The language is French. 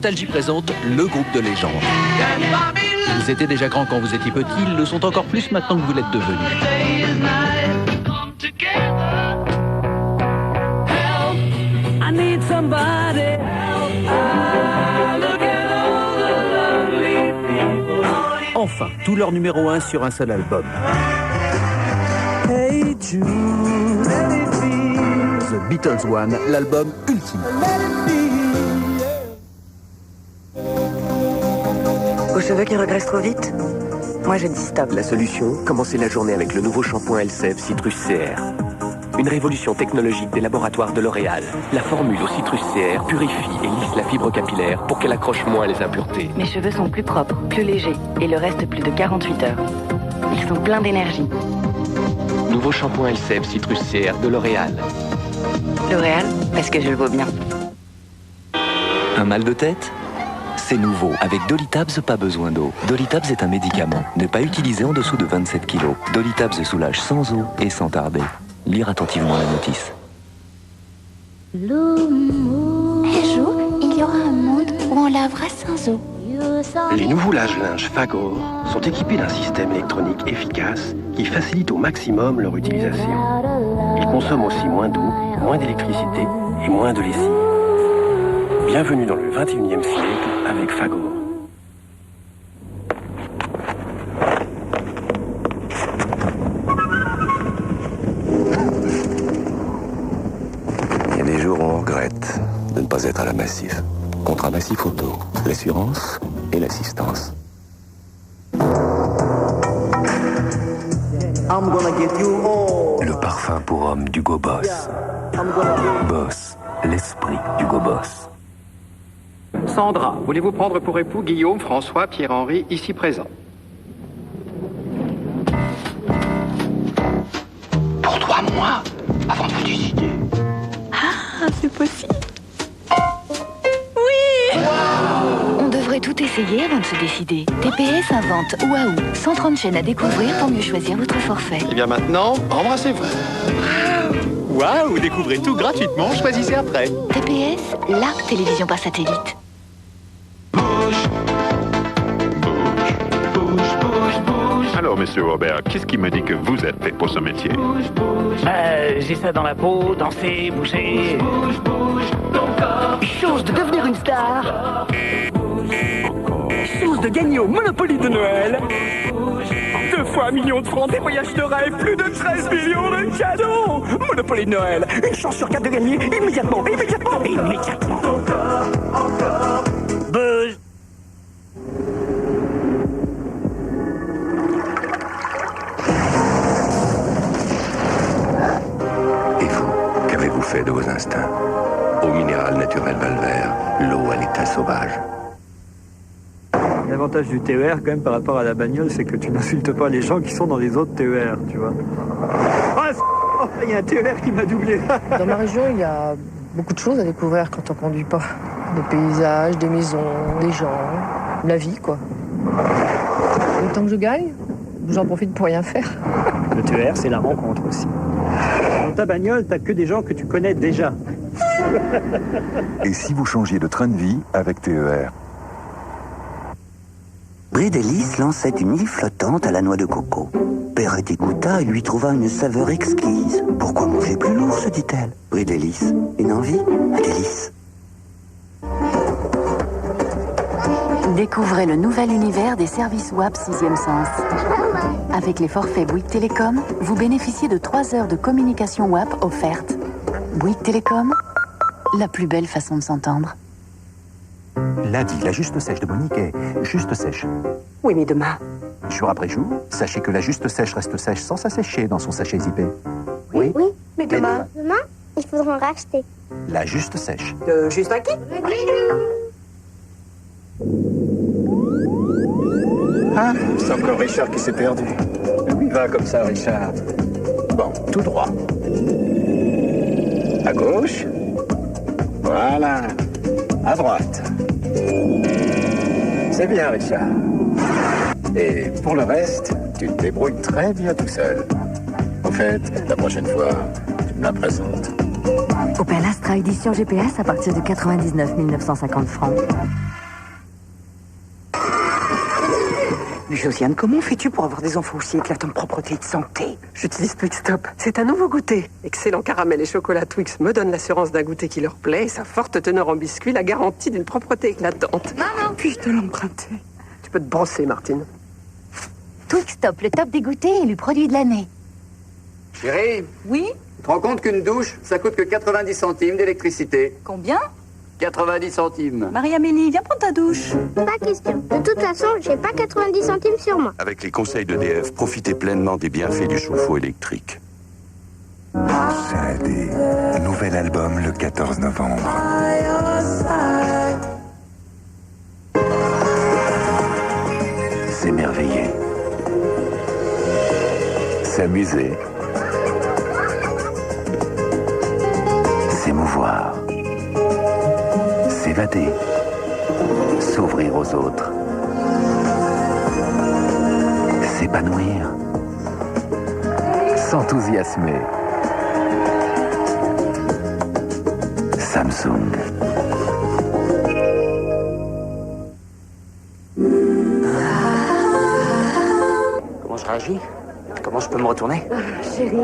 Nostalgie présente le groupe de légende. Ils étaient déjà grands quand vous étiez petits, ils le sont encore plus maintenant que vous l'êtes devenus. Enfin, tout leur numéro 1 sur un seul album. Hey Jude, The Beatles One, l'album ultime. Vos cheveux qui regressent trop vite? Moi je dis stop. La solution, commencez la journée avec le nouveau shampoing Elseve Citrus CR. Une révolution technologique des laboratoires de L'Oréal. La formule au Citrus CR purifie et lisse la fibre capillaire pour qu'elle accroche moins les impuretés. Mes cheveux sont plus propres, plus légers et le reste plus de 48 heures. Ils sont pleins d'énergie. Nouveau shampoing Elseve Citrus CR de L'Oréal. L'Oréal, parce que je le vaux bien. Un mal de tête? C'est nouveau. Avec Dolitabs, pas besoin d'eau. Dolitabs est un médicament. Ne pas utiliser en dessous de 27 kg. Dolitabs soulage sans eau et sans tarder. Lire attentivement la notice. Un jour, il y aura un monde où on lavera sans eau. Les nouveaux lave-linges Fagor sont équipés d'un système électronique efficace qui facilite au maximum leur utilisation. Ils consomment aussi moins d'eau, moins d'électricité et moins de lessive. Bienvenue dans le 21e siècle avec Fagor. Il y a des jours où on regrette de ne pas être à la Massif. Contrat Massif Auto, l'assurance et l'assistance. Le parfum pour homme d'Hugo Boss. Boss, l'esprit d'Hugo Boss. Sandra, voulez-vous prendre pour époux Guillaume, François, Pierre-Henri, ici présents? Pour toi, moi, avant de vous décider. Ah, c'est possible. Oui. On devrait tout essayer avant de se décider. TPS invente Waouh, 130 chaînes à découvrir pour mieux choisir votre forfait. Et bien maintenant, embrassez-vous. Waouh, découvrez tout gratuitement, choisissez après. TPS, la télévision par satellite. Alors, monsieur Robert, qu'est-ce qui me dit que vous êtes fait pour ce métier? J'ai ça dans la peau, danser, bouger. Chose de devenir une star. Chose de gagner au Monopoly de Noël. 2 fois 1 million de francs, des voyages de rêve, plus de 13 millions de cadeaux. Monopoly de Noël, une chance sur 4 de gagner immédiatement. Buzz. Et vous, qu'avez-vous fait de vos instincts? Eau minérale naturelle Valvert, l'eau à l'état sauvage. L'avantage du TER, quand même, par rapport à la bagnole, c'est que tu n'insultes pas les gens qui sont dans les autres TER, tu vois. Ah, il y a un TER qui m'a doublé. Dans ma région, il y a beaucoup de choses à découvrir quand on conduit pas. Des paysages, des maisons, des gens, la vie, quoi. Le temps que je gagne, j'en profite pour rien faire. Le TER, c'est la rencontre aussi. Dans ta bagnole, t'as que des gens que tu connais déjà. Et si vous changiez de train de vie avec TER? Brédélis lançait une île flottante à la noix de coco. Perrette écouta et lui trouva une saveur exquise. Pourquoi manger plus lourd, se dit-elle. Brédélis, une envie, un délice. Découvrez le nouvel univers des services WAP 6e sens. Avec les forfaits Bouygues Télécom, vous bénéficiez de 3 heures de communication WAP offertes. Bouygues Télécom, la plus belle façon de s'entendre. Lundi, la juste sèche de Monique est juste sèche. Oui, mais demain. Jour après jour, sachez que la juste sèche reste sèche sans s'assécher dans son sachet zippé. Oui, mais demain. Demain, il faudra en racheter. La juste sèche. Juste un qui? Ah, c'est encore Richard qui s'est perdu. Où il va comme ça, Richard? Bon, tout droit. À gauche. Voilà. À droite. C'est bien, Richard. Et pour le reste, tu te débrouilles très bien tout seul. Au fait, la prochaine fois, tu me la présentes. Opel Astra édition GPS à partir de 99 950 francs. Mais Josiane, comment fais-tu pour avoir des enfants aussi éclatants de propreté et de santé? J'utilise Twix-Top. C'est un nouveau goûter. Excellent caramel et chocolat Twix me donne l'assurance d'un goûter qui leur plaît et sa forte teneur en biscuit la garantie d'une propreté éclatante. Maman, puis-je te l'emprunter? Tu peux te brosser, Martine. Twix-Top, le top des goûters et le produit de l'année. Chérie? Oui? Tu te rends compte qu'une douche, ça coûte que 90 centimes d'électricité? Combien? 90 centimes. Marie-Amélie, viens prendre ta douche. Pas question. De toute façon, j'ai pas 90 centimes sur moi. Avec les conseils d'EDF, profitez pleinement des bienfaits du chauffe-eau électrique. Shady. Nouvel album le 14 novembre. S'émerveiller. S'amuser. S'émouvoir. S'évader. S'ouvrir aux autres. S'épanouir. S'enthousiasmer. Samsung. Comment je réagis? Comment je peux me retourner? Chérie.